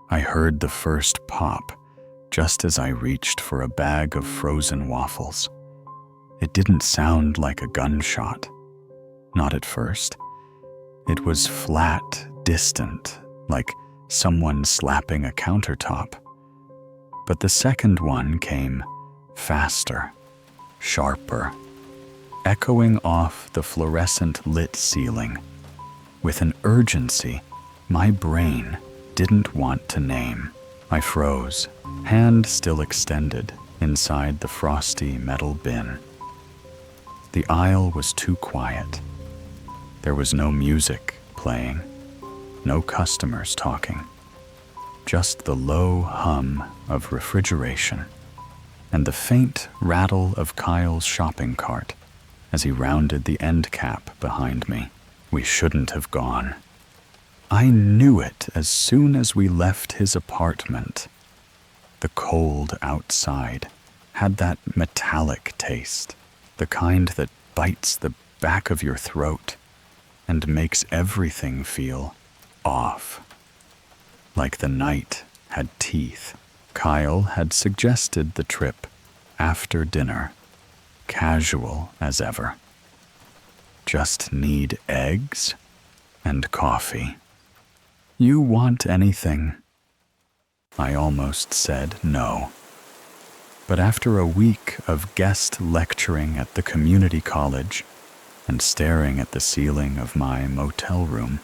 I heard the first pop just as I reached for a bag of frozen waffles. It didn't sound like a gunshot. Not at first. It was flat, distant, like someone slapping a countertop. But the second one came faster, sharper, echoing off the fluorescent lit ceiling with an urgency my brain didn't want to name. I froze, hand still extended inside the frosty metal bin. The aisle was too quiet. There was no music playing, no customers talking, just the low hum of refrigeration and the faint rattle of Kyle's shopping cart as he rounded the end cap behind me. We shouldn't have gone. I knew it as soon as we left his apartment. The cold outside had that metallic taste, the kind that bites the back of your throat and makes everything feel off. Like the night had teeth. Kyle had suggested the trip after dinner, casual as ever. Just need eggs and coffee. You want anything? I almost said no. But after a week of guest lecturing at the community college and staring at the ceiling of my motel room,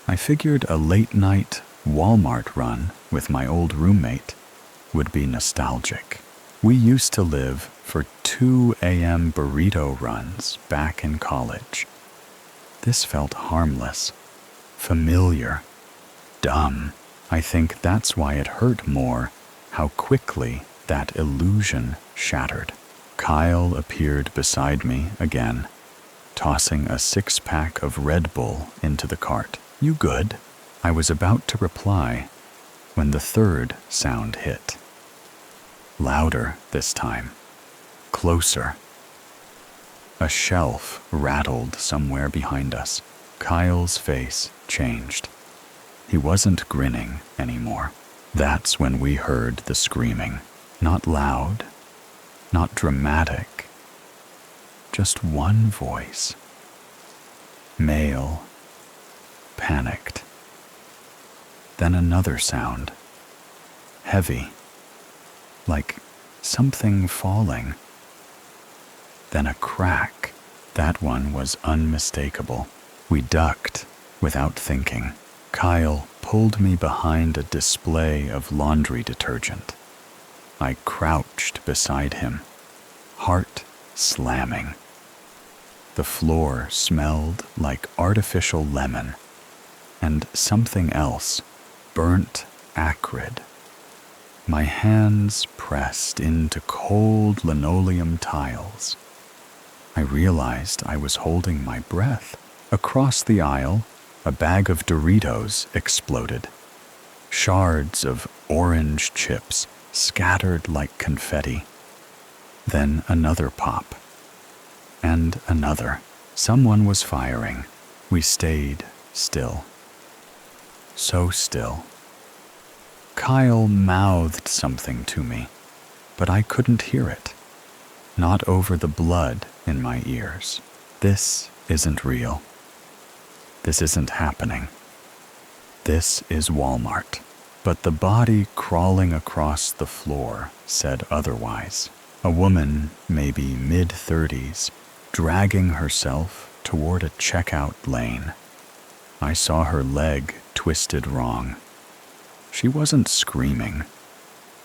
I figured a late-night Walmart run with my old roommate would be nostalgic. We used to live for 2 a.m. burrito runs back in college. This felt harmless, familiar, dumb. I think that's why it hurt more how quickly that illusion shattered. Kyle appeared beside me again, tossing a 6-pack of Red Bull into the cart. You good? I was about to reply when the third sound hit. Louder this time. Closer. A shelf rattled somewhere behind us. Kyle's face changed. He wasn't grinning anymore. That's when we heard the screaming. Not loud, not dramatic. Just one voice. Male. Panicked. Then another sound. Heavy. Like something falling. Then a crack. That one was unmistakable. We ducked without thinking. Kyle pulled me behind a display of laundry detergent. I crouched beside him, heart slamming. The floor smelled like artificial lemon and something else, burnt acrid. My hands pressed into cold linoleum tiles. I realized I was holding my breath. Across the aisle, a bag of Doritos exploded. Shards of orange chips scattered like confetti. Then another pop. And another. Someone was firing. We stayed still. So still. Kyle mouthed something to me, but I couldn't hear it. Not over the blood in my ears. This isn't real. This isn't happening. This is Walmart. But the body crawling across the floor said otherwise. A woman, maybe mid-30s, dragging herself toward a checkout lane. I saw her leg twisted wrong. She wasn't screaming,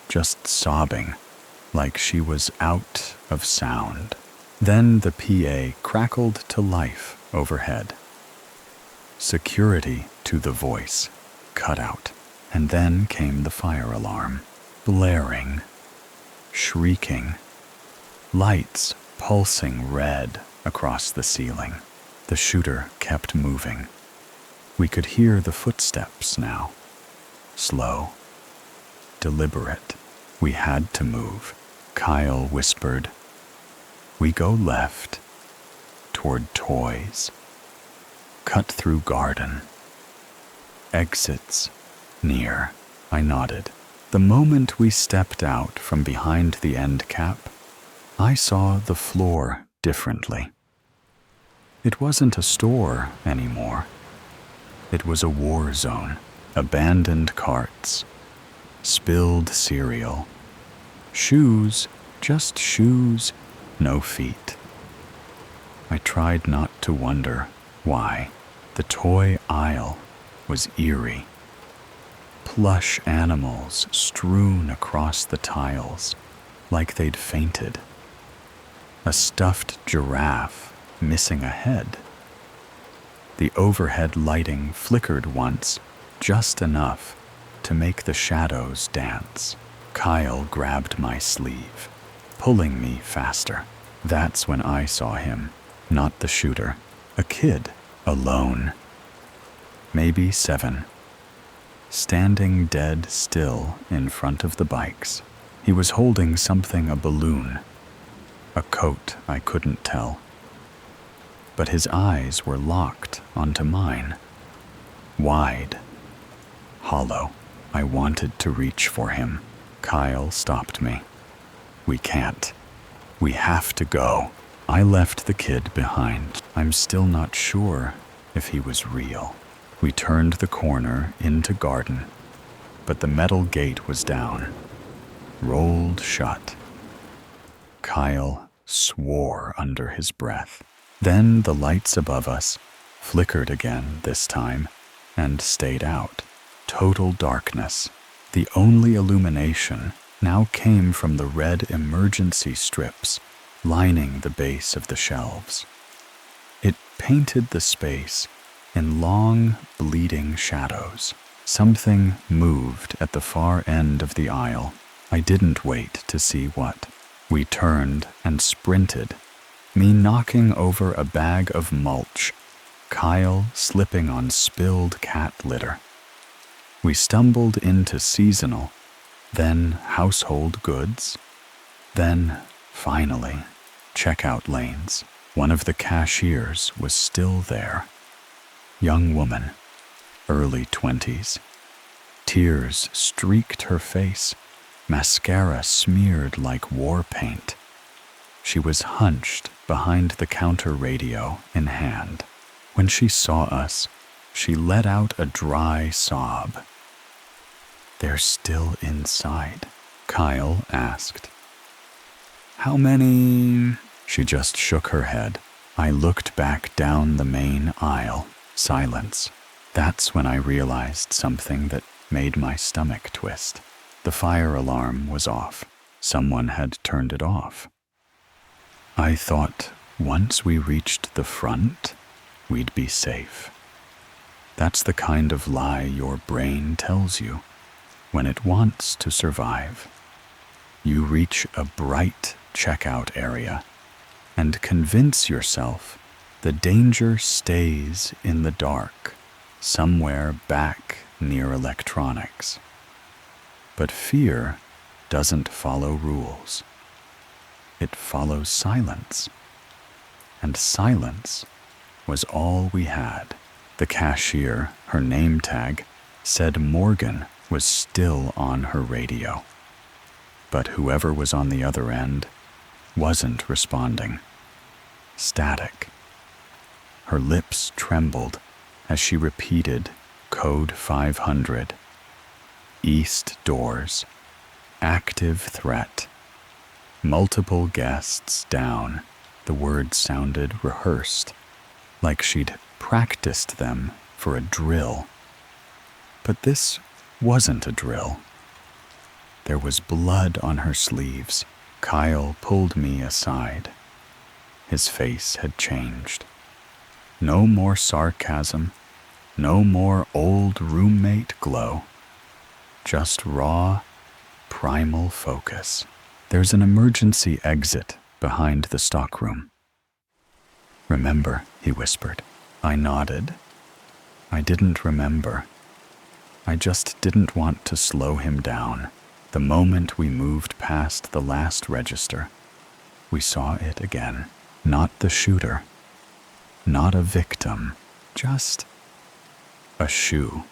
just sobbing, like she was out of sound. Then the PA crackled to life overhead. Security to the voice, cut out. And then came the fire alarm, blaring, shrieking, lights pulsing red across the ceiling. The shooter kept moving. We could hear the footsteps now. Slow, deliberate. We had to move. Kyle whispered, "We go left, toward toys. Cut through garden. Exits near." I nodded. The moment we stepped out from behind the end cap, I saw the floor differently. It wasn't a store anymore. It was a war zone. Abandoned carts, spilled cereal, shoes, just shoes, no feet. I tried not to wonder why. The toy aisle was eerie. Plush animals strewn across the tiles like they'd fainted. A stuffed giraffe missing a head. The overhead lighting flickered once, just enough to make the shadows dance. Kyle grabbed my sleeve, pulling me faster. That's when I saw him, not the shooter. A kid, alone. Maybe 7. Standing dead still in front of the bikes. He was holding something, a balloon. A coat, I couldn't tell. But his eyes were locked onto mine. Wide. Hollow. I wanted to reach for him. Kyle stopped me. We can't. We have to go. I left the kid behind. I'm still not sure if he was real. We turned the corner into garden, but the metal gate was down, rolled shut. Kyle swore under his breath. Then the lights above us flickered again this time and stayed out. Total darkness. The only illumination now came from the red emergency strips lining the base of the shelves. It painted the space in long, bleeding shadows. Something moved at the far end of the aisle. I didn't wait to see what. We turned and sprinted, me knocking over a bag of mulch, Kyle slipping on spilled cat litter. We stumbled into seasonal, then household goods, then, finally, checkout lanes. One of the cashiers was still there. Young woman, early 20s. Tears streaked her face, mascara smeared like war paint. She was hunched behind the counter, radio in hand. When she saw us, she let out a dry sob. "They're still inside?" Kyle asked. "How many?" She just shook her head. I looked back down the main aisle. Silence. That's when I realized something that made my stomach twist. The fire alarm was off. Someone had turned it off. I thought once we reached the front, we'd be safe. That's the kind of lie your brain tells you when it wants to survive. You reach a bright checkout area and convince yourself the danger stays in the dark, somewhere back near electronics. But fear doesn't follow rules. It follows silence. And silence was all we had. The cashier, her name tag, said Morgan was still on her radio. But whoever was on the other end wasn't responding. Static. Her lips trembled as she repeated code 500. East doors. Active threat. Multiple guests down. The words sounded rehearsed, like she'd practiced them for a drill. But this wasn't a drill. There was blood on her sleeves. Kyle pulled me aside. His face had changed. No more sarcasm, no more old roommate glow. Just raw, primal focus. "There's an emergency exit behind the stockroom." "Remember," he whispered. I nodded. I didn't remember. I just didn't want to slow him down. The moment we moved past the last register, we saw it again. Not the shooter. Not a victim. Just a shoe.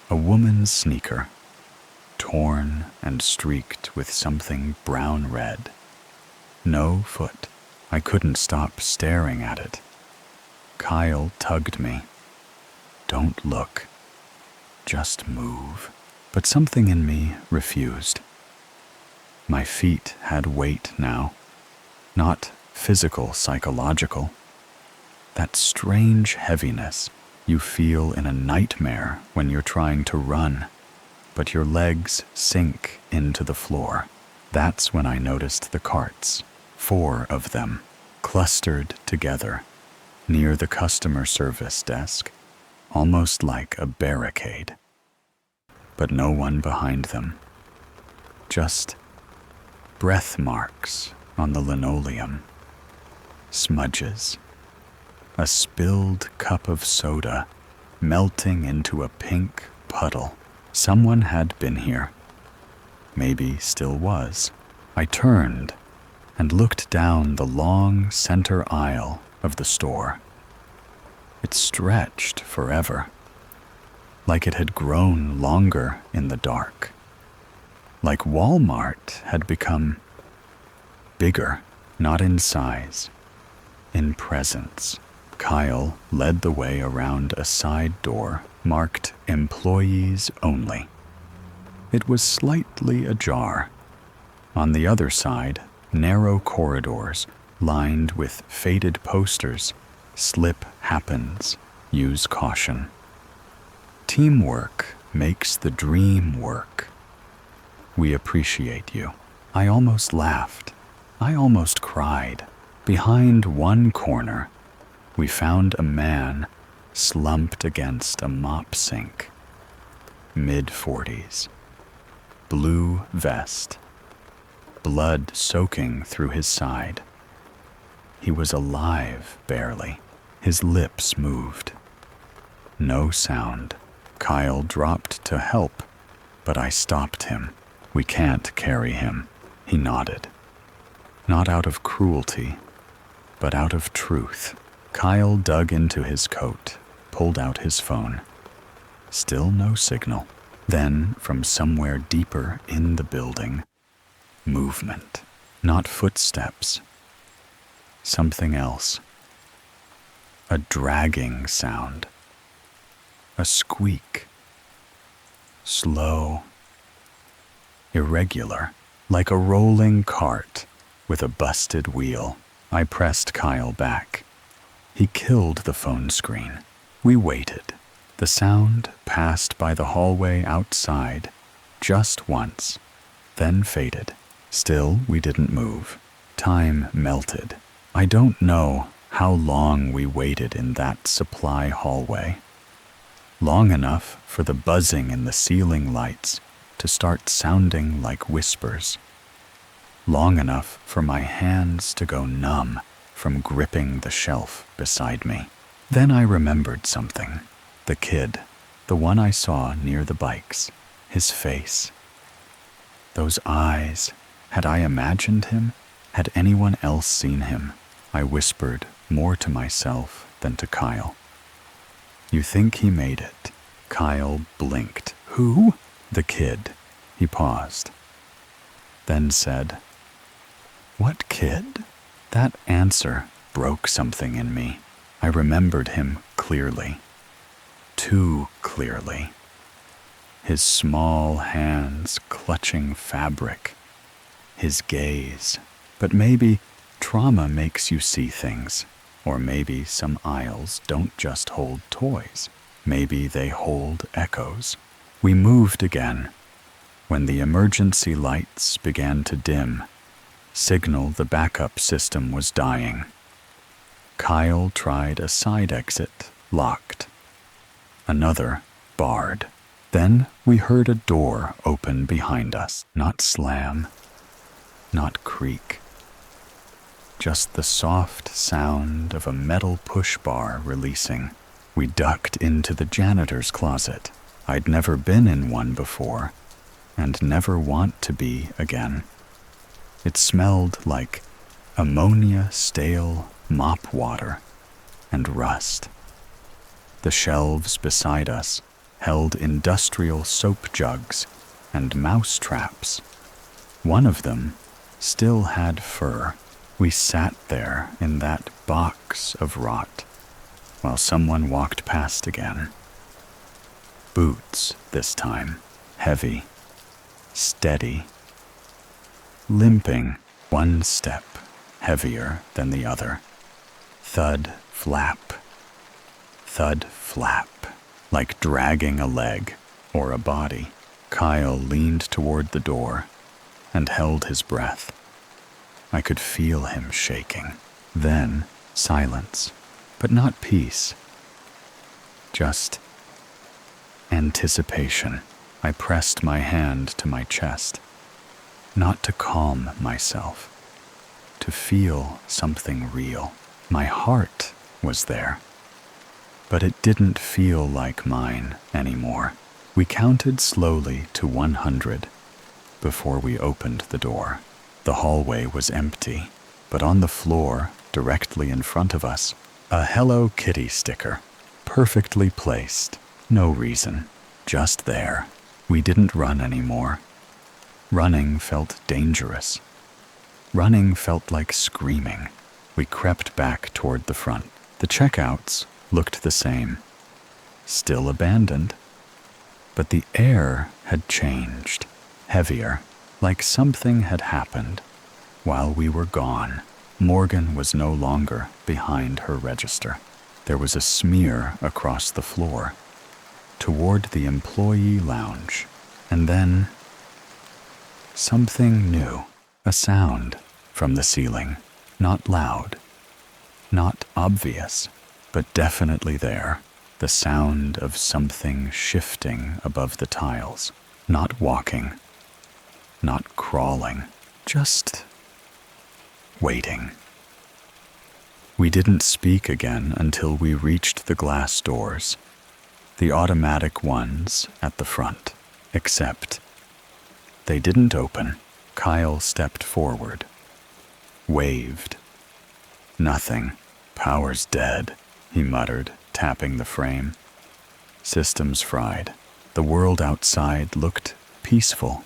A woman's sneaker. torn and streaked with something brown-red. No foot. I couldn't stop staring at it. Kyle tugged me. Don't look. Just move. But something in me refused. My feet had weight now. Not physical, psychological. That strange heaviness you feel in a nightmare when you're trying to run, but your legs sink into the floor. That's when I noticed the carts, 4 of them, clustered together, near the customer service desk, almost like a barricade. But no one behind them. Just breath marks on the linoleum, smudges, a spilled cup of soda melting into a pink puddle. Someone had been here. Maybe still was. I turned and looked down the long center aisle of the store. It stretched forever, like it had grown longer in the dark. Like Walmart had become bigger, not in size, in presence. Kyle led the way around a side door marked Employees Only. It was slightly ajar. On the other side, narrow corridors lined with faded posters. Slip happens. Use caution. Teamwork makes the dream work. We appreciate you. I almost laughed. I almost cried. Behind one corner, we found a man slumped against a mop sink. Mid-40s. Blue vest. Blood soaking through his side. He was alive, barely. His lips moved. No sound. Kyle dropped to help, but I stopped him. We can't carry him. He nodded. Not out of cruelty, but out of truth. Kyle dug into his coat, pulled out his phone. Still no signal. Then, from somewhere deeper in the building, movement. Not footsteps. Something else. A dragging sound. A squeak. Slow. Irregular. Like a rolling cart with a busted wheel. I pressed Kyle back. He killed the phone screen. We waited. The sound passed by the hallway outside just once, then faded. Still, we didn't move. Time melted. I don't know how long we waited in that supply hallway. Long enough for the buzzing in the ceiling lights to start sounding like whispers. Long enough for my hands to go numb from gripping the shelf beside me. Then I remembered something. The kid, the one I saw near the bikes, his face. Those eyes. Had I imagined him? Had anyone else seen him? I whispered more to myself than to Kyle. You think he made it? Kyle blinked. Who? The kid. He paused. Then said, What kid? That answer broke something in me. I remembered him clearly. Too clearly. His small hands clutching fabric. His gaze. But maybe trauma makes you see things. Or maybe some aisles don't just hold toys. Maybe they hold echoes. We moved again. When the emergency lights began to dim, signal the backup system was dying. Kyle tried a side exit, locked. Another, barred. Then we heard a door open behind us. Not slam, not creak. Just the soft sound of a metal push bar releasing. We ducked into the janitor's closet. I'd never been in one before, and never want to be again. It smelled like ammonia, stale mop water, and rust. The shelves beside us held industrial soap jugs and mouse traps. One of them still had fur. We sat there in that box of rot while someone walked past again. Boots this time, heavy, steady, limping one step heavier than the other. Thud, flap, like dragging a leg or a body. Kyle leaned toward the door and held his breath. I could feel him shaking. Then silence, but not peace. Just anticipation. I pressed my hand to my chest, not to calm myself, to feel something real. My heart was there, but it didn't feel like mine anymore. We counted slowly to 100 before we opened the door. The hallway was empty, but on the floor, directly in front of us, a Hello Kitty sticker, perfectly placed. No reason, just there. We didn't run anymore. Running felt dangerous. Running felt like screaming. We crept back toward the front. The checkouts looked the same, still abandoned, but the air had changed, heavier, like something had happened while we were gone. Morgan was no longer behind her register. There was a smear across the floor, toward the employee lounge, and then something new, a sound from the ceiling, not loud, not obvious, but definitely there, the sound of something shifting above the tiles, not walking, not crawling, just waiting. We didn't speak again until we reached the glass doors, the automatic ones at the front, except they didn't open. Kyle stepped forward, waved. Nothing. Power's dead, he muttered, tapping the frame. Systems fried. The world outside looked peaceful,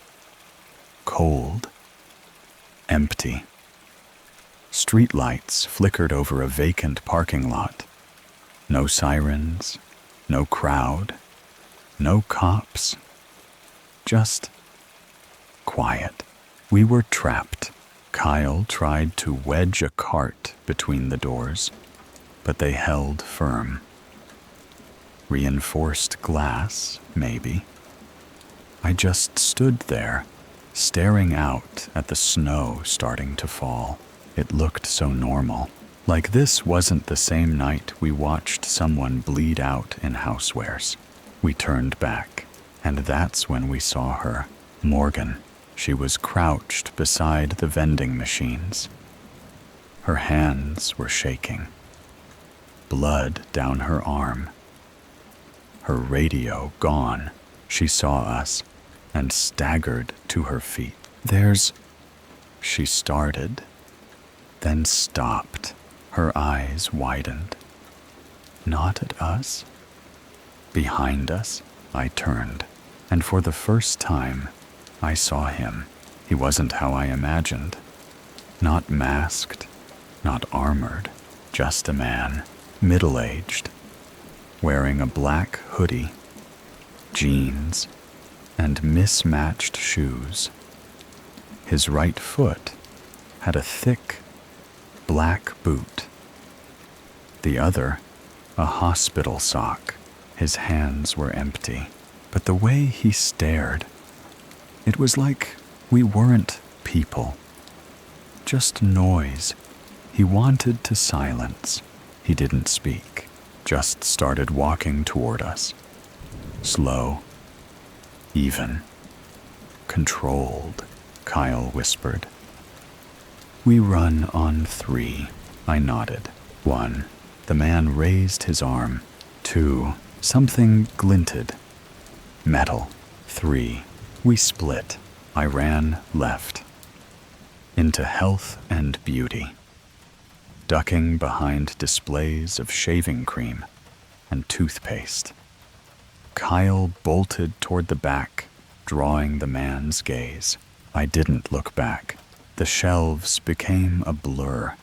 cold, empty. Streetlights flickered over a vacant parking lot. No sirens, no crowd, no cops. Just quiet. We were trapped. Kyle tried to wedge a cart between the doors, but they held firm. Reinforced glass, maybe. I just stood there, staring out at the snow starting to fall. It looked so normal. Like this wasn't the same night we watched someone bleed out in housewares. We turned back, and that's when we saw her, Morgan. She was crouched beside the vending machines. Her hands were shaking. Blood down her arm. Her radio gone. She saw us and staggered to her feet. She started, then stopped. Her eyes widened. Not at us. Behind us, I turned, and for the first time, I saw him. He wasn't how I imagined. Not masked, not armored, just a man, middle-aged, wearing a black hoodie, jeans, and mismatched shoes. His right foot had a thick, black boot. The other, a hospital sock. His hands were empty, but the way he stared, it was like we weren't people, just noise. He wanted to silence. He didn't speak, just started walking toward us. Slow, even, controlled, Kyle whispered. We run on 3, I nodded. 1, the man raised his arm. 2, something glinted. Metal. 3, we split. I ran left. Into health and beauty. Ducking behind displays of shaving cream and toothpaste. Kyle bolted toward the back, drawing the man's gaze. I didn't look back. The shelves became a blur.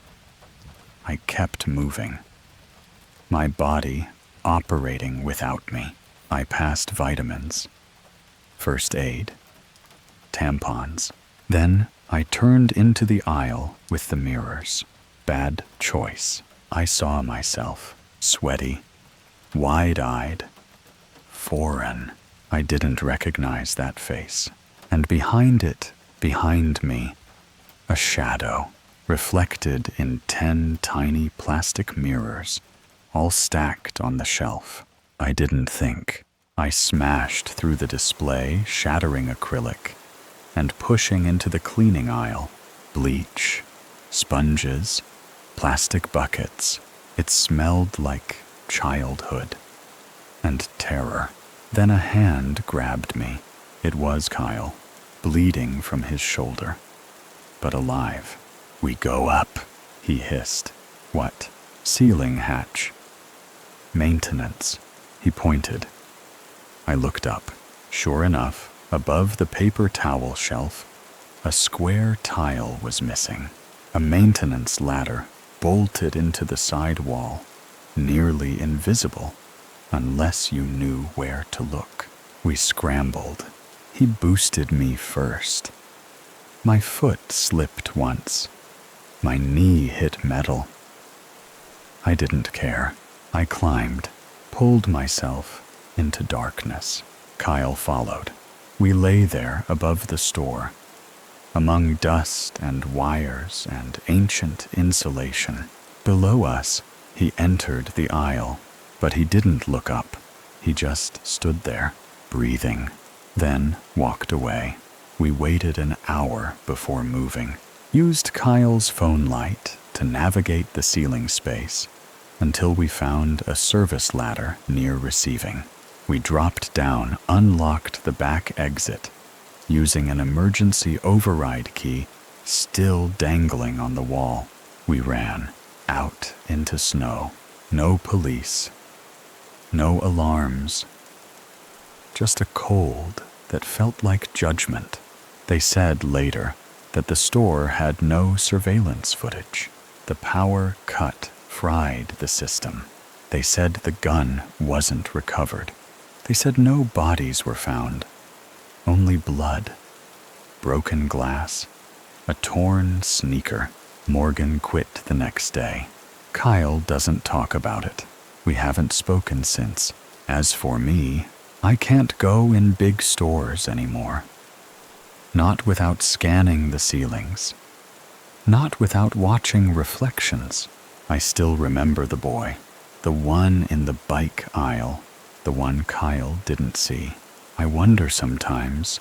I kept moving, my body operating without me. I passed vitamins, first aid, tampons. Then I turned into the aisle with the mirrors. Bad choice. I saw myself, sweaty, wide-eyed, foreign. I didn't recognize that face. And behind it, behind me, a shadow, reflected in 10 tiny plastic mirrors, all stacked on the shelf. I didn't think. I smashed through the display, shattering acrylic, and pushing into the cleaning aisle. Bleach, sponges, plastic buckets. It smelled like childhood and terror. Then a hand grabbed me. It was Kyle, bleeding from his shoulder, but alive. "We go up," he hissed. "What?" "Ceiling hatch. Maintenance." He pointed. I looked up. Sure enough, above the paper towel shelf, a square tile was missing. A maintenance ladder bolted into the side wall, nearly invisible, unless you knew where to look. We scrambled. He boosted me first. My foot slipped once. My knee hit metal. I didn't care. I climbed, pulled myself into darkness. Kyle followed. We lay there above the store, among dust and wires and ancient insulation. Below us, he entered the aisle, but he didn't look up. He just stood there, breathing, then walked away. We waited an hour before moving, used Kyle's phone light to navigate the ceiling space until we found a service ladder near receiving. We dropped down, unlocked the back exit, using an emergency override key still dangling on the wall. We ran out into snow. No police, no alarms, just a cold that felt like judgment. They said later that the store had no surveillance footage. The power cut fried the system. They said the gun wasn't recovered. They said no bodies were found, only blood, broken glass, a torn sneaker. Morgan quit the next day. Kyle doesn't talk about it. We haven't spoken since. As for me, I can't go in big stores anymore. Not without scanning the ceilings. Not without watching reflections. I still remember the boy, the one in the bike aisle, the one Kyle didn't see. I wonder sometimes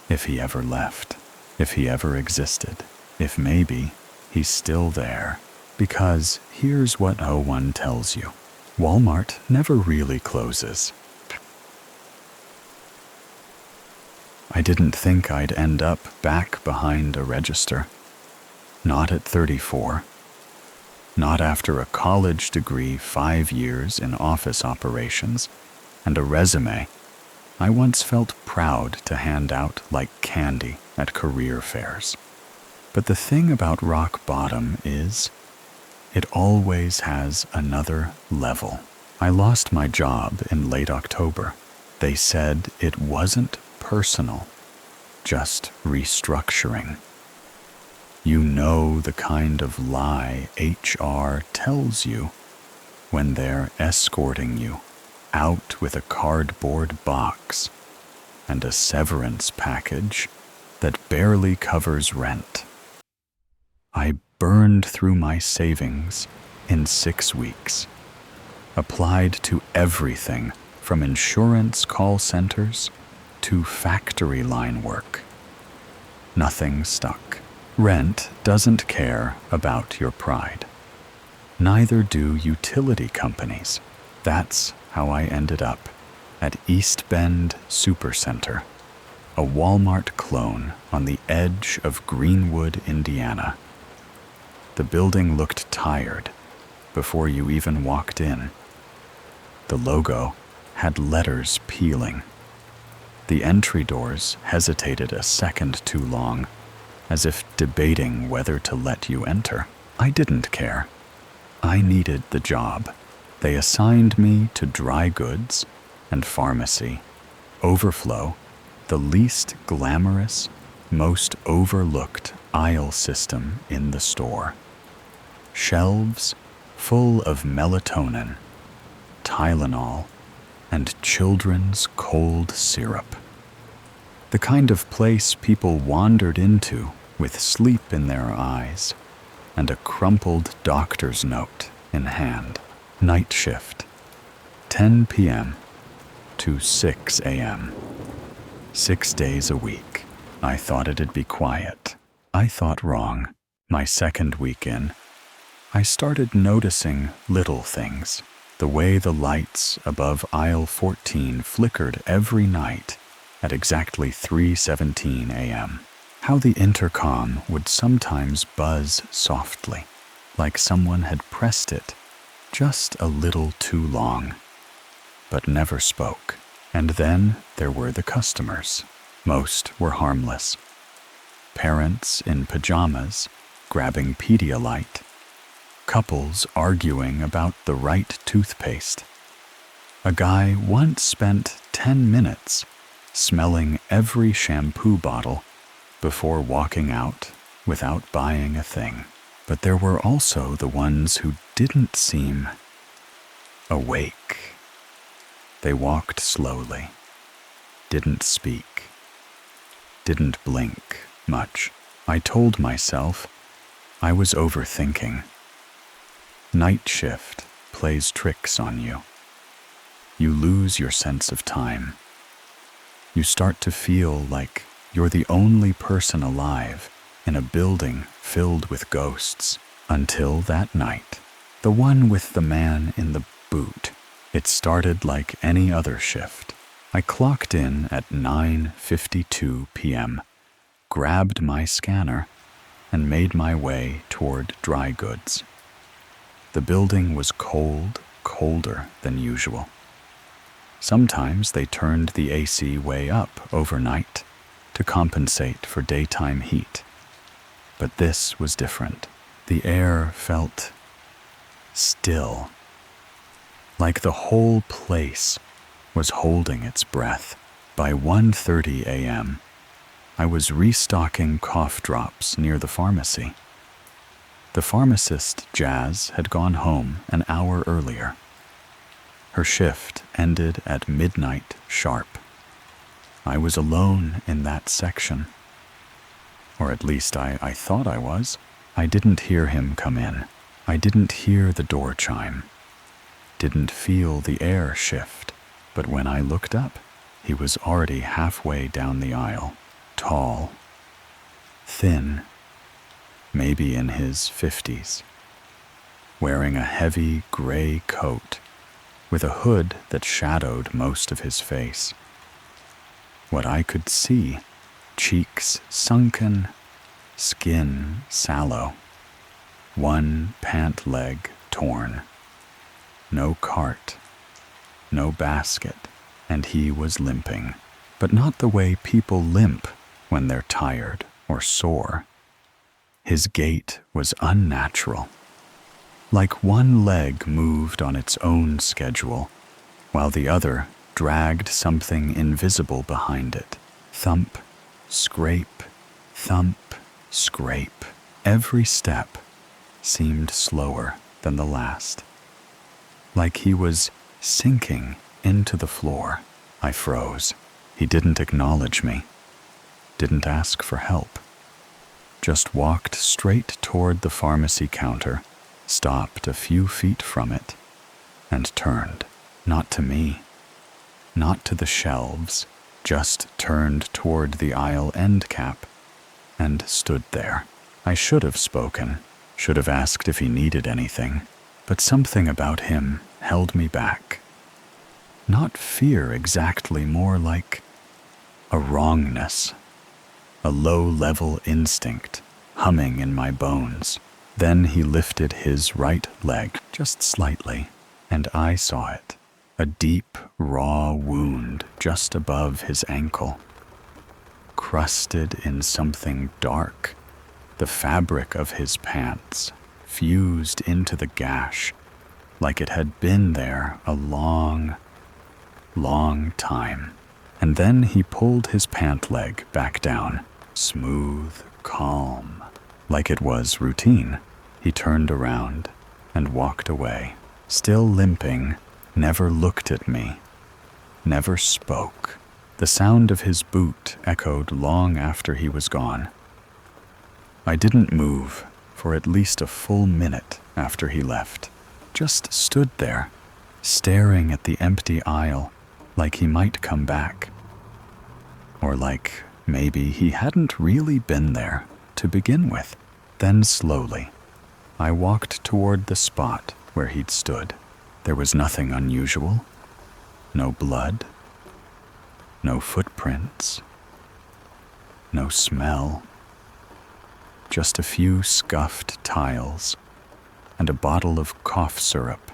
if he ever left, if he ever existed, if maybe he's still there. Because here's what O1 tells you. Walmart never really closes. I didn't think I'd end up back behind a register. Not at 34. Not after a college degree, 5 years in office operations, and a resume I once felt proud to hand out like candy at career fairs. But the thing about rock bottom is, it always has another level. I lost my job in late October. They said it wasn't personal, just restructuring. You know the kind of lie HR tells you when they're escorting you out with a cardboard box and a severance package that barely covers rent. I burned through my savings in 6 weeks, applied to everything from insurance call centers to factory line work. Nothing stuck. Rent doesn't care about your pride. Neither do utility companies. That's how I ended up at East Bend Supercenter, a Walmart clone on the edge of Greenwood, Indiana. The building looked tired before you even walked in. The logo had letters peeling. The entry doors hesitated a second too long, as if debating whether to let you enter. I didn't care. I needed the job. They assigned me to dry goods and pharmacy. Overflow, the least glamorous, most overlooked aisle system in the store. Shelves full of melatonin, Tylenol, and children's cold syrup. The kind of place people wandered into with sleep in their eyes and a crumpled doctor's note in hand. Night shift, 10 p.m. to 6 a.m. 6 days a week. I thought it'd be quiet. I thought wrong. My second week in, I started noticing little things. The way the lights above aisle 14 flickered every night at exactly 3:17 a.m. How the intercom would sometimes buzz softly, like someone had pressed it just a little too long, but never spoke. And then there were the customers. Most were harmless. Parents in pajamas grabbing Pedialyte, couples arguing about the right toothpaste. A guy once spent 10 minutes smelling every shampoo bottle before walking out without buying a thing. But there were also the ones who didn't seem awake. They walked slowly, didn't speak, didn't blink much. I told myself I was overthinking. Night shift plays tricks on you. You lose your sense of time. You start to feel like you're the only person alive in a building filled with ghosts. Until that night, the one with the man in the boot. It started like any other shift. I clocked in at 9:52 p.m., grabbed my scanner, and made my way toward dry goods. The building was cold, colder than usual. Sometimes they turned the AC way up overnight to compensate for daytime heat. But this was different. The air felt still, like the whole place was holding its breath. By 1:30 a.m., I was restocking cough drops near the pharmacy. The pharmacist, Jazz, had gone home an hour earlier. Her shift ended at midnight sharp. I was alone in that section. Or at least I thought I was. I didn't hear him come in. I didn't hear the door chime. Didn't feel the air shift. But when I looked up, he was already halfway down the aisle. Tall, thin, maybe in his 50s, wearing a heavy gray coat with a hood that shadowed most of his face. What I could see, cheeks sunken, skin sallow, one pant leg torn. No cart, no basket, and he was limping. But not the way people limp when they're tired or sore. His gait was unnatural. Like one leg moved on its own schedule, while the other dragged something invisible behind it. Thump, scrape, thump, scrape. Every step seemed slower than the last. Like he was sinking into the floor. I froze. He didn't acknowledge me, didn't ask for help. Just walked straight toward the pharmacy counter, stopped a few feet from it, and turned. Not to me, not to the shelves, just turned toward the aisle end cap and stood there. I should have spoken, should have asked if he needed anything, but something about him held me back. Not fear exactly, more like a wrongness, a low-level instinct humming in my bones. Then he lifted his right leg just slightly, and I saw it. A deep, raw wound just above his ankle, crusted in something dark. The fabric of his pants fused into the gash like it had been there a long, long time. And then he pulled his pant leg back down, smooth, calm, like it was routine. He turned around and walked away, still limping, never looked at me, never spoke. The sound of his boot echoed long after he was gone. I didn't move for at least a full minute after he left, just stood there, staring at the empty aisle like he might come back. Or like maybe he hadn't really been there to begin with. Then slowly, I walked toward the spot where he'd stood. There was nothing unusual. No blood. No footprints. No smell. Just a few scuffed tiles and a bottle of cough syrup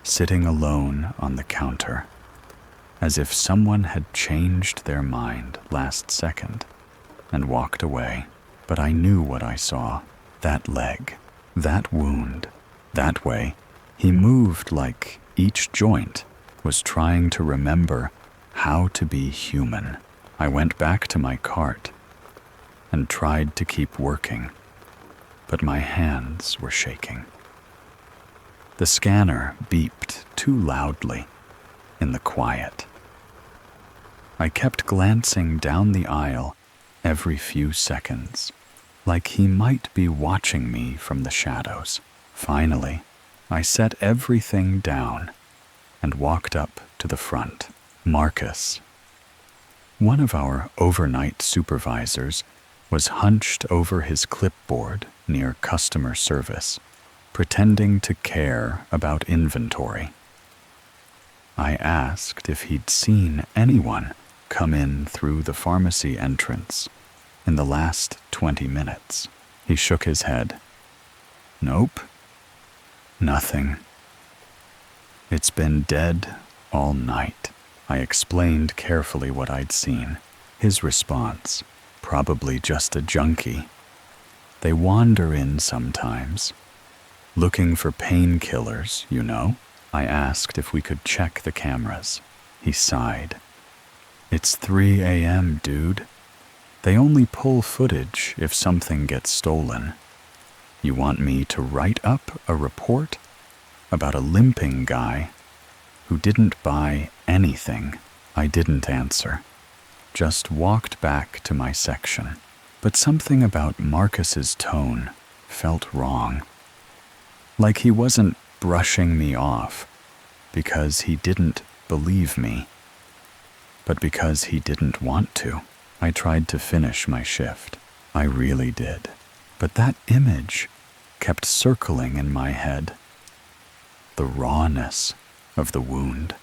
sitting alone on the counter, as if someone had changed their mind last second and walked away. But I knew what I saw. That leg, that wound, that way. He moved like each joint was trying to remember how to be human. I went back to my cart and tried to keep working, but my hands were shaking. The scanner beeped too loudly in the quiet. I kept glancing down the aisle every few seconds, like he might be watching me from the shadows. Finally, I set everything down and walked up to the front. Marcus, one of our overnight supervisors, was hunched over his clipboard near customer service, pretending to care about inventory. I asked if he'd seen anyone come in through the pharmacy entrance in the last 20 minutes. He shook his head. Nope. Nothing. It's been dead all night. I explained carefully what I'd seen. His response, probably just a junkie. They wander in sometimes, looking for painkillers, you know. I asked if we could check the cameras. He sighed. It's 3 a.m., dude. They only pull footage if something gets stolen. You want me to write up a report about a limping guy who didn't buy anything? I didn't answer, just walked back to my section. But something about Marcus's tone felt wrong. Like he wasn't brushing me off because he didn't believe me, but because he didn't want to. I tried to finish my shift. I really did. But that image kept circling in my head. The rawness of the wound.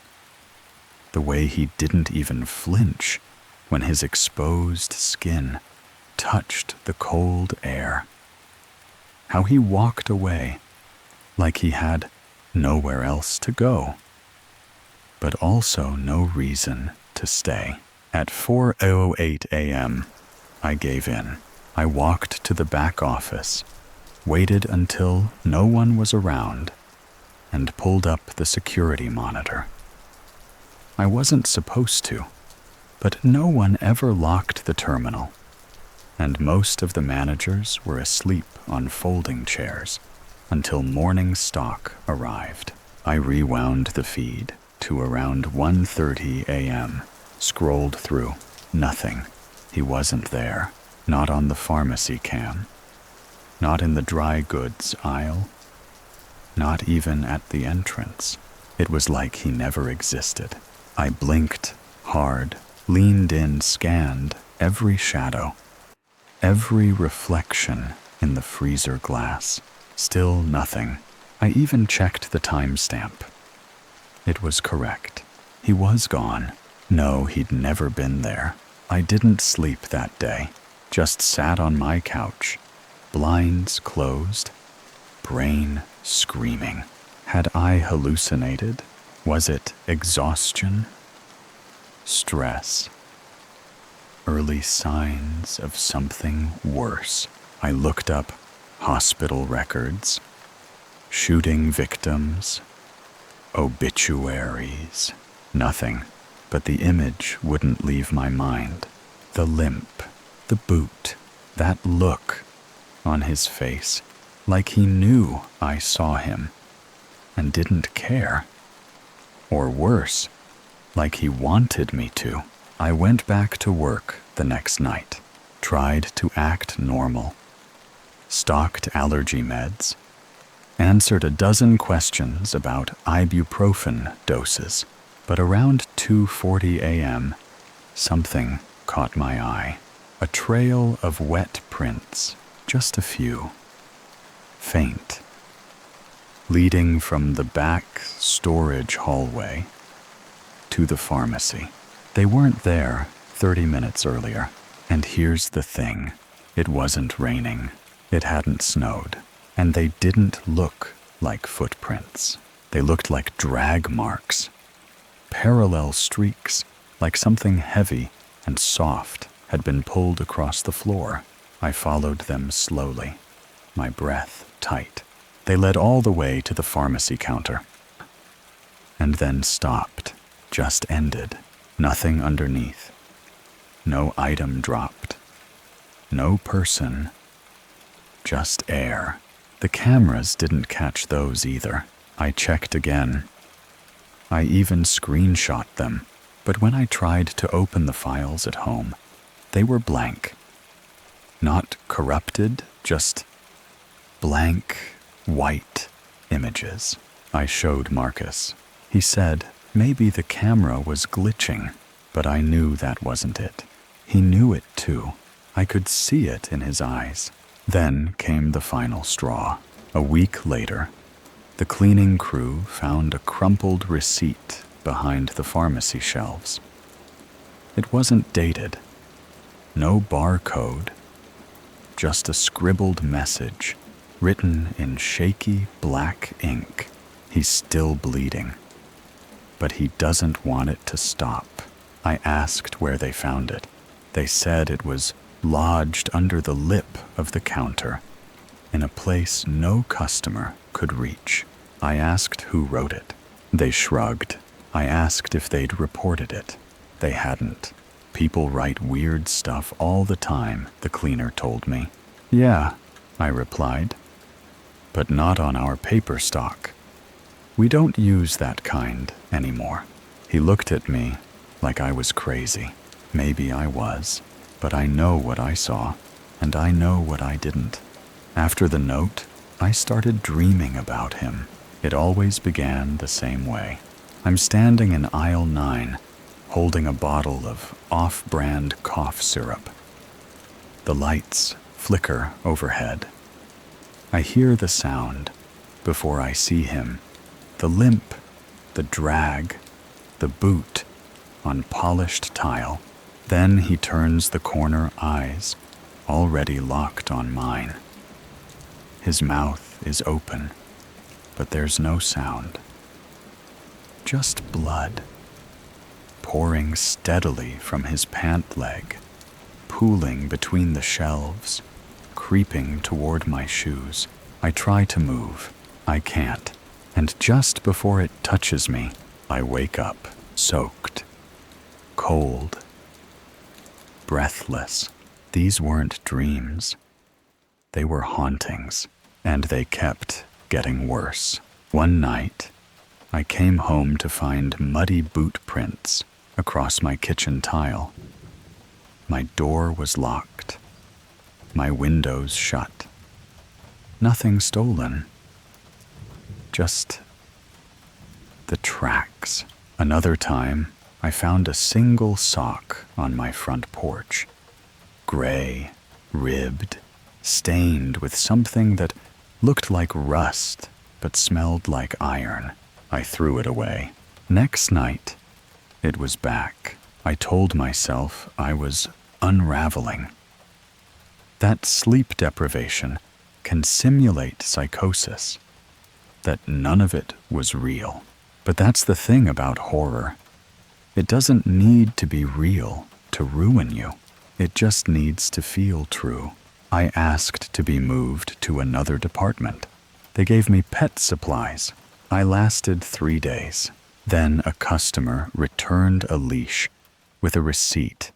The way he didn't even flinch when his exposed skin touched the cold air. How he walked away like he had nowhere else to go, but also no reason to stay. At 4:08 a.m., I gave in. I walked to the back office, waited until no one was around, and pulled up the security monitor. I wasn't supposed to, but no one ever locked the terminal, and most of the managers were asleep on folding chairs until morning stock arrived. I rewound the feed to around 1:30 a.m., scrolled through. Nothing. He wasn't there. Not on the pharmacy cam. Not in the dry goods aisle. Not even at the entrance. It was like he never existed. I blinked hard, leaned in, scanned every shadow, every reflection in the freezer glass. Still nothing. I even checked the timestamp. It was correct. He was gone. No, he'd never been there. I didn't sleep that day. Just sat on my couch, blinds closed, brain screaming. Had I hallucinated? Was it exhaustion? Stress? Early signs of something worse? I looked up hospital records, shooting victims, obituaries. Nothing, but the image wouldn't leave my mind. The limp, the boot, that look on his face, like he knew I saw him and didn't care. Or worse, like he wanted me to. I went back to work the next night, tried to act normal, stocked allergy meds, answered a dozen questions about ibuprofen doses. But around 2:40 a.m., something caught my eye. A trail of wet prints, just a few, faint, leading from the back storage hallway to the pharmacy. They weren't there 30 minutes earlier. And here's the thing. It wasn't raining. It hadn't snowed. And they didn't look like footprints. They looked like drag marks. Parallel streaks, like something heavy and soft had been pulled across the floor. I followed them slowly, my breath tight. They led all the way to the pharmacy counter, and then stopped, just ended. Nothing underneath. No item dropped. No person. Just air. The cameras didn't catch those either. I checked again. I even screenshot them, but when I tried to open the files at home, they were blank. Not corrupted, just blank, white images. I showed Marcus. He said maybe the camera was glitching, but I knew that wasn't it. He knew it too. I could see it in his eyes. Then came the final straw. A week later, the cleaning crew found a crumpled receipt behind the pharmacy shelves. It wasn't dated. No barcode. Just a scribbled message, written in shaky black ink. He's still bleeding, but he doesn't want it to stop. I asked where they found it. They said it was lodged under the lip of the counter, in a place no customer could reach. I asked who wrote it. They shrugged. I asked if they'd reported it. They hadn't. People write weird stuff all the time, the cleaner told me. Yeah, I replied, but not on our paper stock. We don't use that kind anymore. He looked at me like I was crazy. Maybe I was, but I know what I saw, and I know what I didn't. After the note, I started dreaming about him. It always began the same way. I'm standing in aisle 9, holding a bottle of off-brand cough syrup. The lights flicker overhead. I hear the sound before I see him. The limp, the drag, the boot on polished tile. Then he turns the corner eyes, already locked on mine. His mouth is open, but there's no sound. Just blood, pouring steadily from his pant leg, pooling between the shelves, creeping toward my shoes. I try to move. I can't. And just before it touches me, I wake up, soaked, cold, breathless. These weren't dreams. They were hauntings, and they kept getting worse. One night, I came home to find muddy boot prints across my kitchen tile. My door was locked, my windows shut. Nothing stolen, just the tracks. Another time, I found a single sock on my front porch, gray, ribbed, stained with something that looked like rust but smelled like iron. I threw it away. Next night, it was back. I told myself I was unraveling. That sleep deprivation can simulate psychosis, that none of it was real. But that's the thing about horror. It doesn't need to be real to ruin you. It just needs to feel true. I asked to be moved to another department. They gave me pet supplies. I lasted 3 days. Then a customer returned a leash with a receipt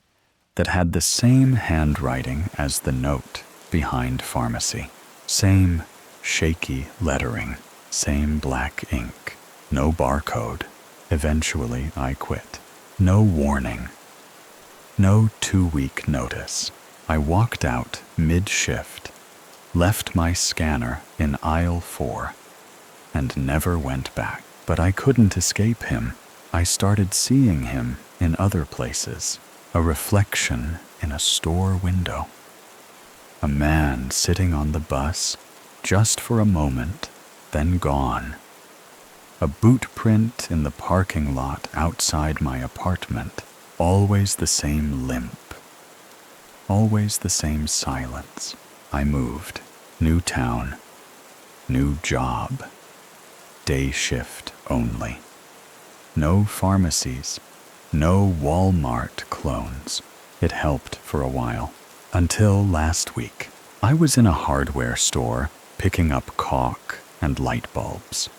that had the same handwriting as the note behind pharmacy. Same shaky lettering, same black ink. No barcode. Eventually, I quit. No warning. No 2-week notice. I walked out mid-shift, left my scanner in aisle 4, and never went back. But I couldn't escape him. I started seeing him in other places. A reflection in a store window. A man sitting on the bus, just for a moment, then gone. A boot print in the parking lot outside my apartment. Always the same limp. Always the same silence. I moved. New town. New job. Day shift only. No pharmacies. No Walmart clones. It helped for a while. Until last week. I was in a hardware store picking up caulk and light bulbs.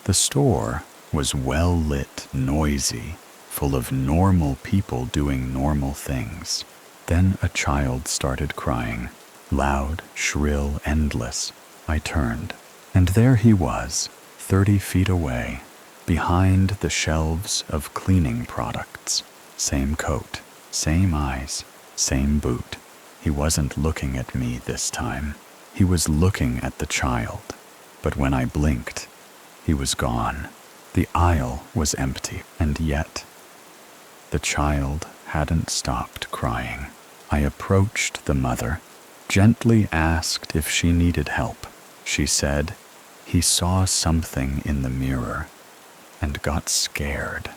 The store was well lit, noisy, full of normal people doing normal things. Then a child started crying. Loud, shrill, endless. I turned, and there he was, 30 feet away, behind the shelves of cleaning products. Same coat, same eyes, same boot. He wasn't looking at me this time. He was looking at the child. But when I blinked, he was gone. The aisle was empty, and yet the child hadn't stopped crying. I approached the mother, gently asked if she needed help. She said he saw something in the mirror and got scared.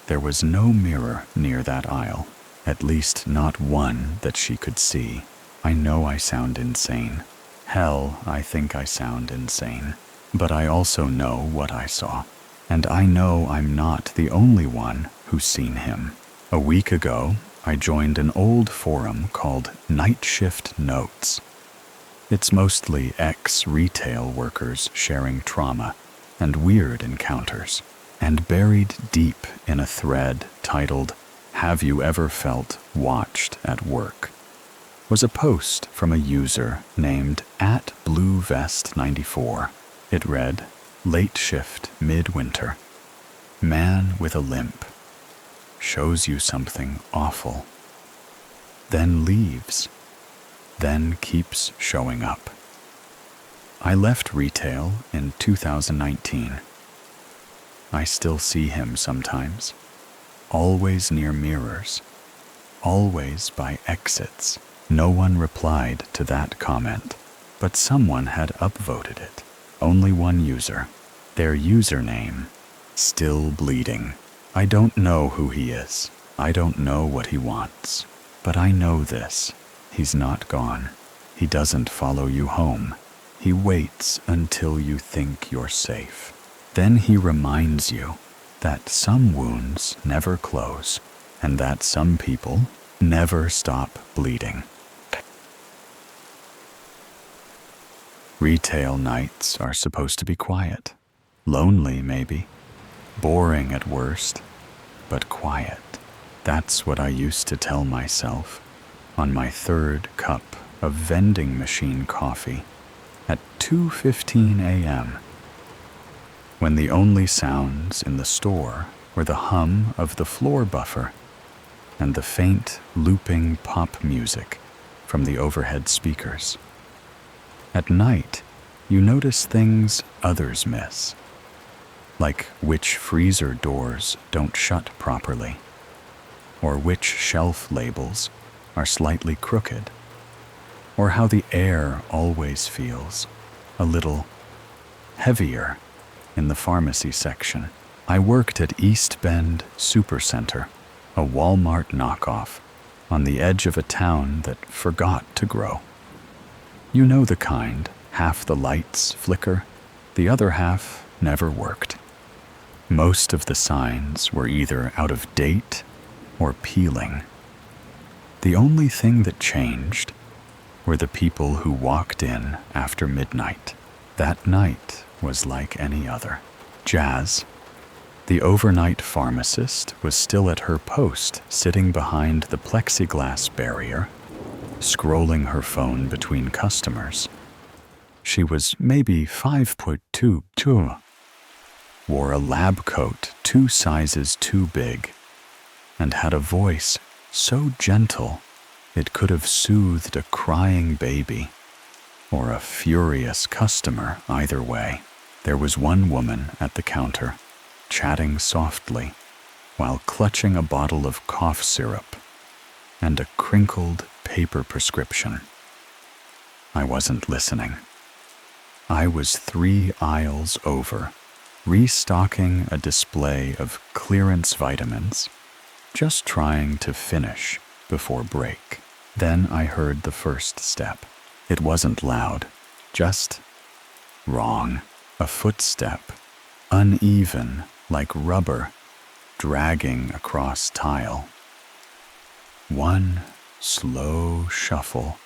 There was no mirror near that aisle, at least not one that she could see. I know I sound insane. Hell, I think I sound insane. But I also know what I saw. And I know I'm not the only one who's seen him. A week ago, I joined an old forum called Night Shift Notes. It's mostly ex-retail workers sharing trauma and weird encounters. And buried deep in a thread titled, "Have you ever felt watched at work?" was a post from a user named @BlueVest94. It read, "Late shift midwinter. Man with a limp. Shows you something awful. Then leaves. Then keeps showing up." I left retail in 2019. I still see him sometimes. Always near mirrors. Always by exits. No one replied to that comment, but someone had upvoted it. Only one user. Their username, Still Bleeding. I don't know who he is. I don't know what he wants. But I know this. He's not gone. He doesn't follow you home. He waits until you think you're safe. Then he reminds you that some wounds never close and that some people never stop bleeding. Retail nights are supposed to be quiet. Lonely, maybe. Boring at worst, but quiet. That's what I used to tell myself on my 3rd cup of vending machine coffee at 2:15 a.m. when the only sounds in the store were the hum of the floor buffer and the faint, looping pop music from the overhead speakers. At night, you notice things others miss, like which freezer doors don't shut properly, or which shelf labels are slightly crooked, or how the air always feels a little heavier in the pharmacy section. I worked at East Bend Supercenter, a Walmart knockoff on the edge of a town that forgot to grow. You know the kind, half the lights flicker, the other half never worked. Most of the signs were either out of date or peeling. The only thing that changed were the people who walked in after midnight. That night was like any other. Jazz, the overnight pharmacist, was still at her post, sitting behind the plexiglass barrier, scrolling her phone between customers. She was maybe 5'2", wore a lab coat 2 sizes too big, and had a voice so gentle it could have soothed a crying baby or a furious customer. Either way, there was one woman at the counter, chatting softly while clutching a bottle of cough syrup and a crinkled paper prescription. I wasn't listening. I was 3 aisles over, restocking a display of clearance vitamins, just trying to finish before break. Then I heard the first step. It wasn't loud, just wrong. A footstep, uneven like rubber, dragging across tile. One slow shuffle,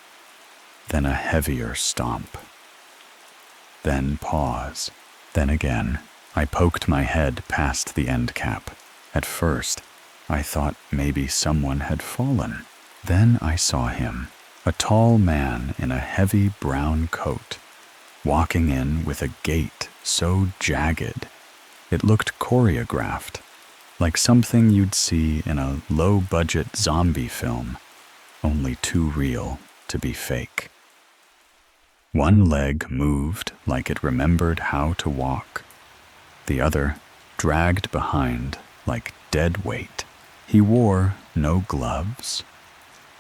then a heavier stomp. Then pause, then again. I poked my head past the end cap. At first, I thought maybe someone had fallen. Then I saw him, a tall man in a heavy brown coat, walking in with a gait so jagged it looked choreographed, like something you'd see in a low-budget zombie film, only too real to be fake. One leg moved like it remembered how to walk. The other dragged behind like dead weight. He wore no gloves,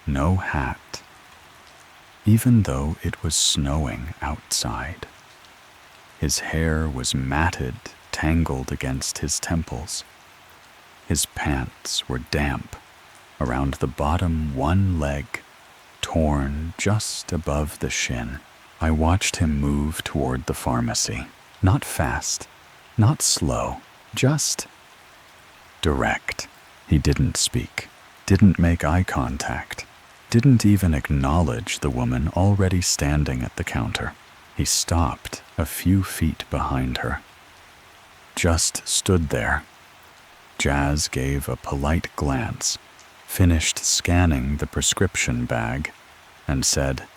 no hat, even though it was snowing outside. His hair was matted, tangled against his temples. His pants were damp around the bottom one leg, torn just above the shin. I watched him move toward the pharmacy. Not fast, not slow, just direct. He didn't speak, didn't make eye contact, didn't even acknowledge the woman already standing at the counter. He stopped a few feet behind her. Just stood there. Jazz gave a polite glance, finished scanning the prescription bag, and said,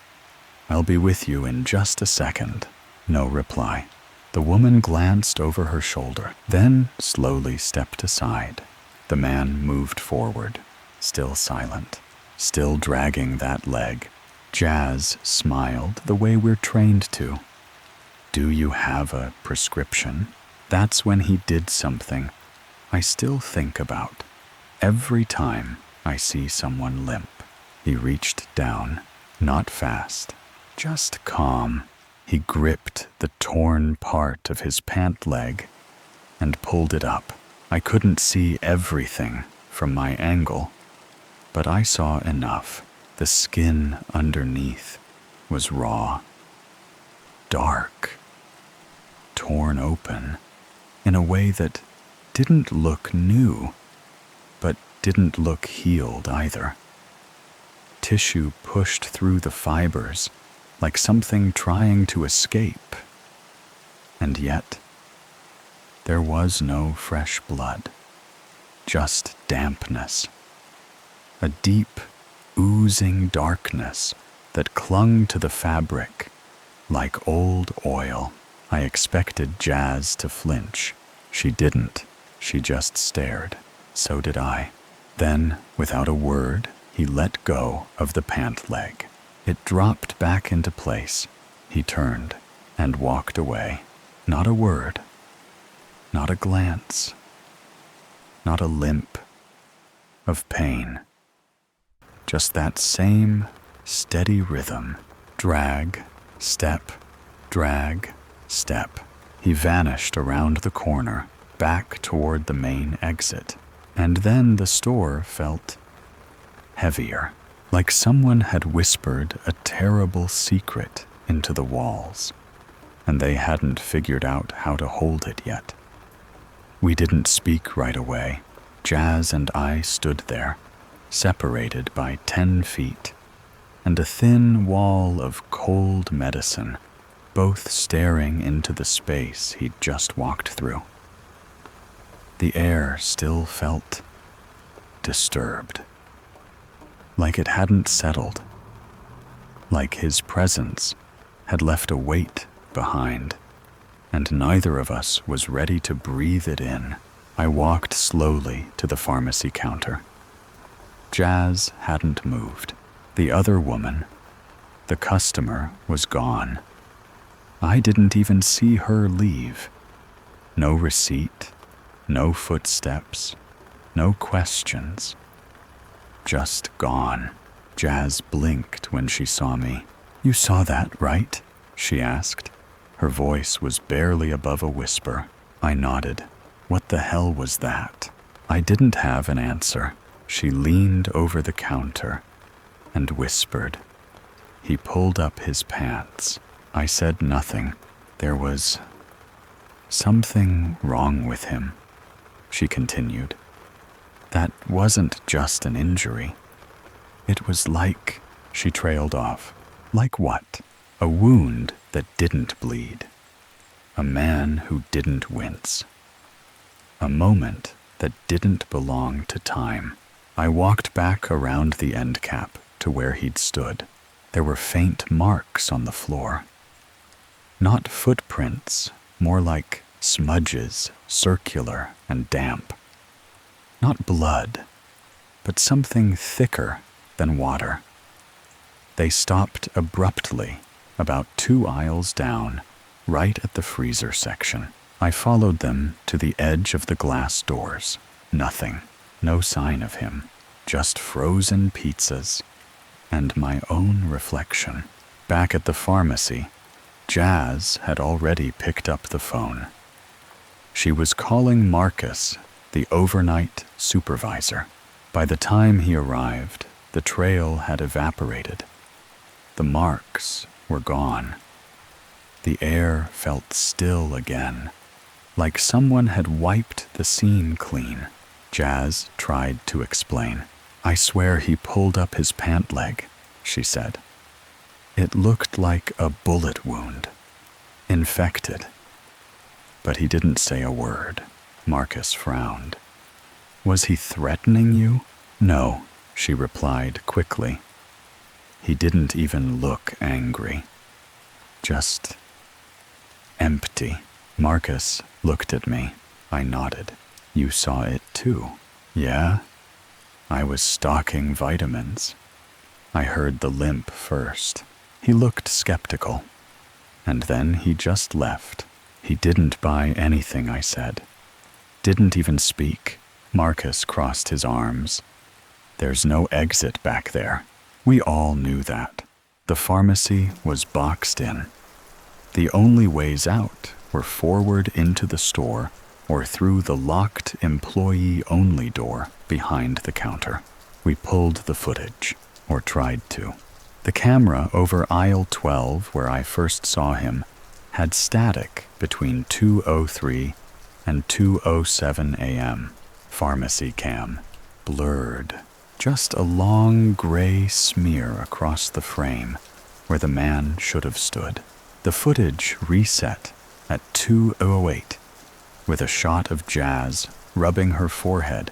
"I'll be with you in just a second." No reply. The woman glanced over her shoulder, then slowly stepped aside. The man moved forward, still silent, still dragging that leg. Jazz smiled the way we're trained to. "Do you have a prescription?" That's when he did something I still think about every time I see someone limp. He reached down, not fast, just calm. He gripped the torn part of his pant leg and pulled it up. I couldn't see everything from my angle, but I saw enough. The skin underneath was raw, dark, torn open in a way that didn't look new, but didn't look healed either. Tissue pushed through the fibers like something trying to escape. And yet, there was no fresh blood, just dampness. A deep, oozing darkness that clung to the fabric like old oil. I expected Jazz to flinch. She didn't. She just stared. So did I. Then, without a word, he let go of the pant leg. It dropped back into place. He turned and walked away. Not a word. Not a glance. Not a limp of pain. Just that same steady rhythm. Drag, step, drag, step. He vanished around the corner, back toward the main exit. And then the store felt heavier, like someone had whispered a terrible secret into the walls, and they hadn't figured out how to hold it yet. We didn't speak right away. Jazz and I stood there, separated by 10 feet, and a thin wall of cold medicine, both staring into the space he'd just walked through. The air still felt disturbed, like it hadn't settled, like his presence had left a weight behind, and neither of us was ready to breathe it in. I walked slowly to the pharmacy counter. Jazz hadn't moved. The other woman, the customer, was gone. I didn't even see her leave. No receipt, no footsteps, no questions. Just gone. Jazz blinked when she saw me. "You saw that, right?" she asked. Her voice was barely above a whisper. I nodded. What the hell was that? I didn't have an answer. She leaned over the counter and whispered. He pulled up his pants. I said nothing. There was something wrong with him, she continued. That wasn't just an injury. It was like, she trailed off. Like what? A wound that didn't bleed. A man who didn't wince. A moment that didn't belong to time. I walked back around the end cap to where he'd stood. There were faint marks on the floor. Not footprints, more like smudges, circular and damp. Not blood, but something thicker than water. They stopped abruptly, about 2 aisles down, right at the freezer section. I followed them to the edge of the glass doors. Nothing. No sign of him. Just frozen pizzas and my own reflection. Back at the pharmacy, Jazz had already picked up the phone. She was calling Marcus, the overnight supervisor. By the time he arrived, the trail had evaporated. The marks were gone. The air felt still again, like someone had wiped the scene clean. Jazz tried to explain. I swear he pulled up his pant leg, she said. It looked like a bullet wound. Infected. But he didn't say a word. Marcus frowned. Was he threatening you? No, she replied quickly. He didn't even look angry. Just empty. Marcus looked at me. I nodded. You saw it too. Yeah? I was stocking vitamins. I heard the limp first. He looked skeptical. And then he just left. He didn't buy anything I said. Didn't even speak. Marcus crossed his arms. There's no exit back there. We all knew that. The pharmacy was boxed in. The only ways out were forward into the store or through the locked employee-only door behind the counter. We pulled the footage, or tried to. The camera over aisle 12, where I first saw him, had static between 2:03 and 2:07 a.m. Pharmacy cam. Blurred. Just a long gray smear across the frame where the man should have stood. The footage reset at 2:08 with a shot of Jazz rubbing her forehead,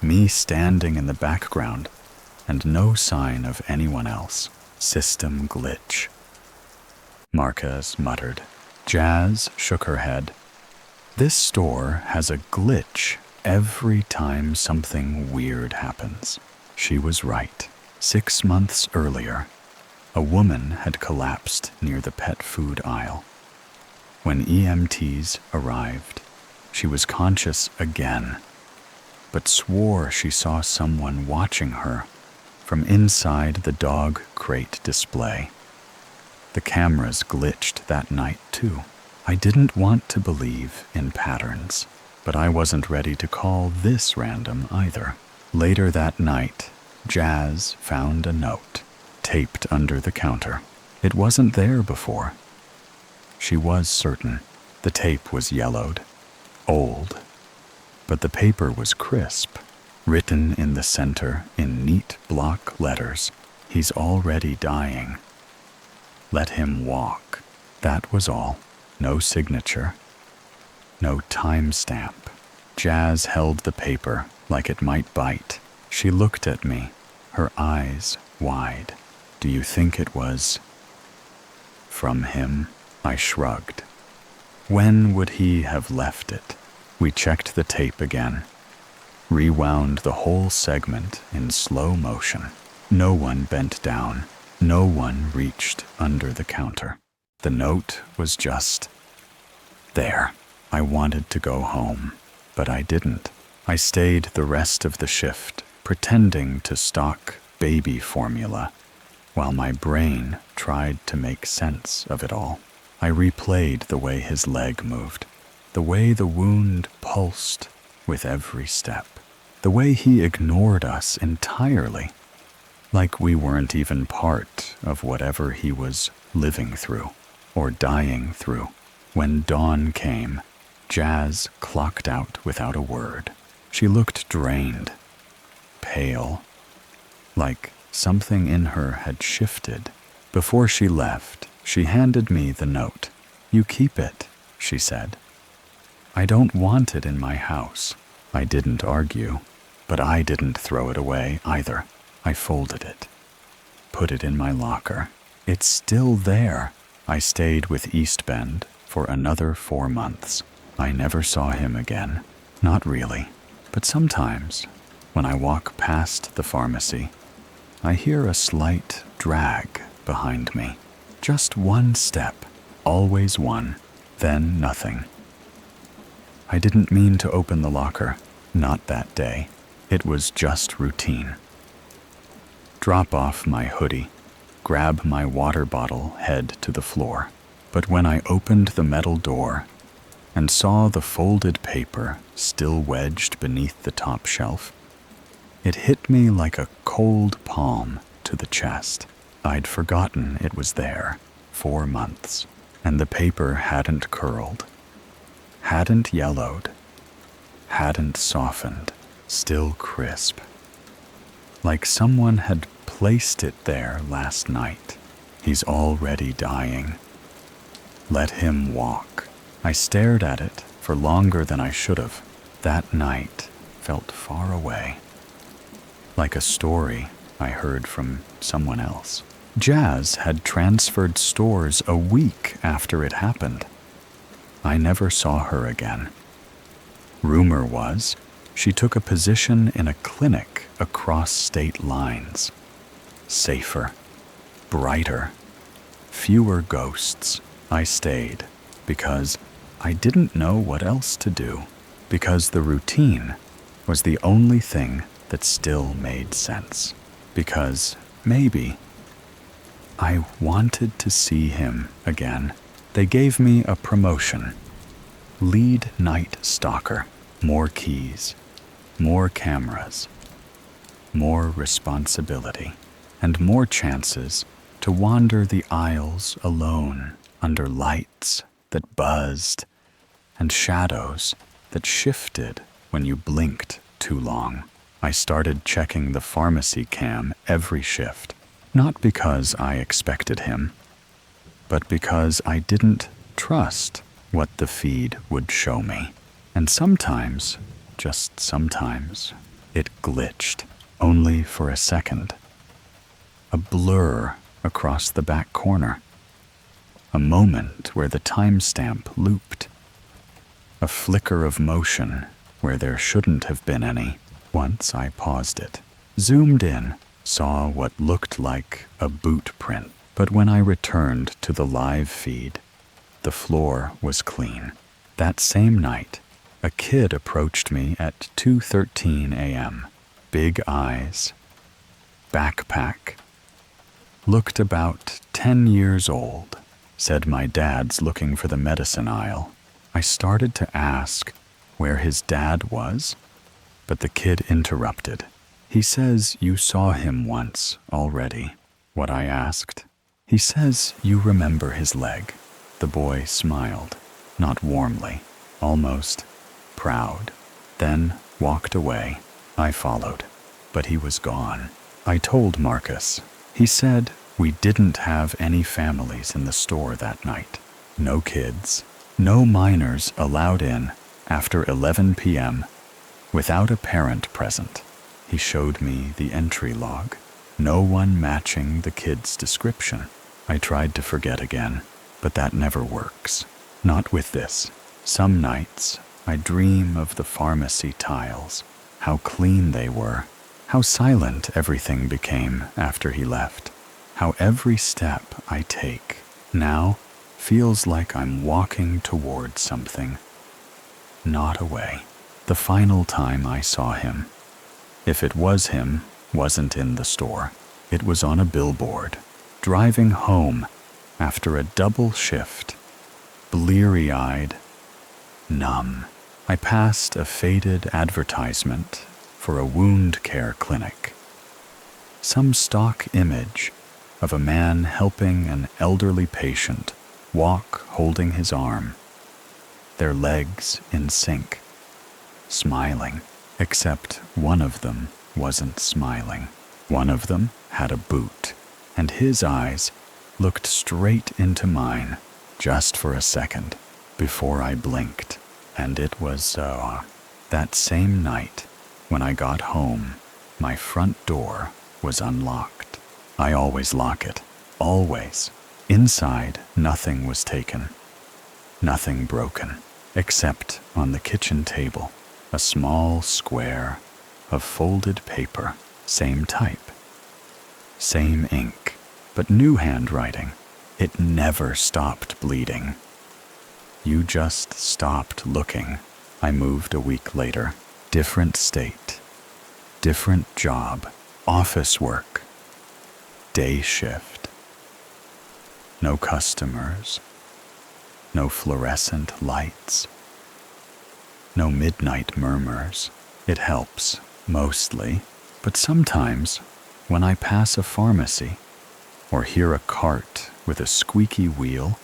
me standing in the background, and no sign of anyone else. System glitch. Marcus muttered. Jazz shook her head. This store has a glitch every time something weird happens. She was right. 6 months earlier, a woman had collapsed near the pet food aisle. When EMTs arrived, she was conscious again, but swore she saw someone watching her from inside the dog crate display. The cameras glitched that night too. I didn't want to believe in patterns, but I wasn't ready to call this random either. Later that night, Jazz found a note taped under the counter. It wasn't there before. She was certain. The tape was yellowed, old, but the paper was crisp, written in the center in neat block letters. He's already dying. Let him walk. That was all. No signature. No timestamp. Jazz held the paper like it might bite. She looked at me, her eyes wide. Do you think it was from him? I shrugged. When would he have left it? We checked the tape again, rewound the whole segment in slow motion. No one bent down. No one reached under the counter. The note was just there. I wanted to go home, but I didn't. I stayed the rest of the shift, pretending to stock baby formula, while my brain tried to make sense of it all. I replayed the way his leg moved, the way the wound pulsed with every step, the way he ignored us entirely, like we weren't even part of whatever he was living through or dying through. When dawn came, Jazz clocked out without a word. She looked drained, pale, like something in her had shifted. Before she left, she handed me the note. You keep it, she said. I don't want it in my house. I didn't argue, but I didn't throw it away either. I folded it, put it in my locker. It's still there. I stayed with East Bend for another 4 months. I never saw him again. Not really, but sometimes, when I walk past the pharmacy, I hear a slight drag behind me. Just one step, always one, then nothing. I didn't mean to open the locker, not that day. It was just routine. Drop off my hoodie, grab my water bottle, head to the floor. But when I opened the metal door and saw the folded paper still wedged beneath the top shelf, it hit me like a cold palm to the chest. I'd forgotten it was there. 4 months, and the paper hadn't curled, hadn't yellowed, hadn't softened, still crisp. Like someone had placed it there last night. He's already dying. Let him walk. I stared at it for longer than I should have. That night felt far away, like a story I heard from someone else. Jazz had transferred stores a week after it happened. I never saw her again. Rumor was she took a position in a clinic across state lines. Safer, brighter, fewer ghosts. I stayed because I didn't know what else to do, because the routine was the only thing that still made sense, because maybe I wanted to see him again. They gave me a promotion. Lead night stalker. More keys, more cameras, more responsibility, and more chances to wander the aisles alone under lights that buzzed and shadows that shifted when you blinked too long. I started checking the pharmacy cam every shift. Not because I expected him, but because I didn't trust what the feed would show me. And sometimes, just sometimes, it glitched, only for a second. A blur across the back corner. A moment where the timestamp looped. A flicker of motion where there shouldn't have been any. Once I paused it, zoomed in, saw what looked like a boot print. But when I returned to the live feed, the floor was clean. That same night, a kid approached me at 2:13 a.m. Big eyes, backpack, looked about 10 years old, said my dad's looking for the medicine aisle. I started to ask where his dad was, but the kid interrupted. He says you saw him once already. What I asked? He says you remember his leg. The boy smiled, not warmly, almost proud. then walked away. I followed, but he was gone. I told Marcus. He said we didn't have any families in the store that night. No kids, no minors allowed in after 11 p.m. without a parent present. He showed me the entry log. No one matching the kid's description. I tried to forget again, but that never works. Not with this. Some nights, I dream of the pharmacy tiles, how clean they were, how silent everything became after he left, how every step I take now feels like I'm walking toward something, not away. The final time I saw him, if it was him, wasn't in the store. It was on a billboard, driving home after a double shift, bleary-eyed, numb. I passed a faded advertisement for a wound care clinic. Some stock image of a man helping an elderly patient walk holding his arm, their legs in sync, smiling, except one of them wasn't smiling. One of them had a boot, and his eyes looked straight into mine just for a second before I blinked. And it was that same night when I got home, my front door was unlocked. I always lock it, always. Inside, nothing was taken, nothing broken, except on the kitchen table, a small square of folded paper, same type, same ink, but new handwriting. It never stopped bleeding. You just stopped looking. I moved a week later. Different state, different job, office work, day shift. No customers, no fluorescent lights, no midnight murmurs. It helps, mostly, but sometimes when I pass a pharmacy or hear a cart with a squeaky wheel,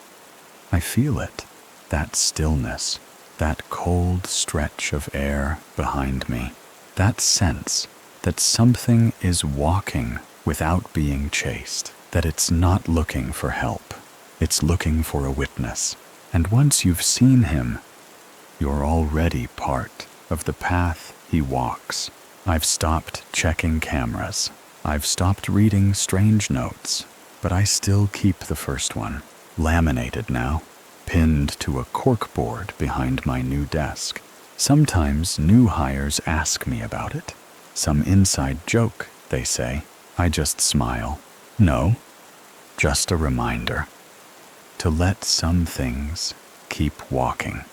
I feel it, that stillness, that cold stretch of air behind me, that sense that something is walking without being chased, that it's not looking for help, it's looking for a witness. And once you've seen him, you're already part of the path he walks. I've stopped checking cameras. I've stopped reading strange notes, but I still keep the first one, laminated now, pinned to a corkboard behind my new desk. Sometimes new hires ask me about it. Some inside joke, they say. I just smile. No, just a reminder to let some things keep walking.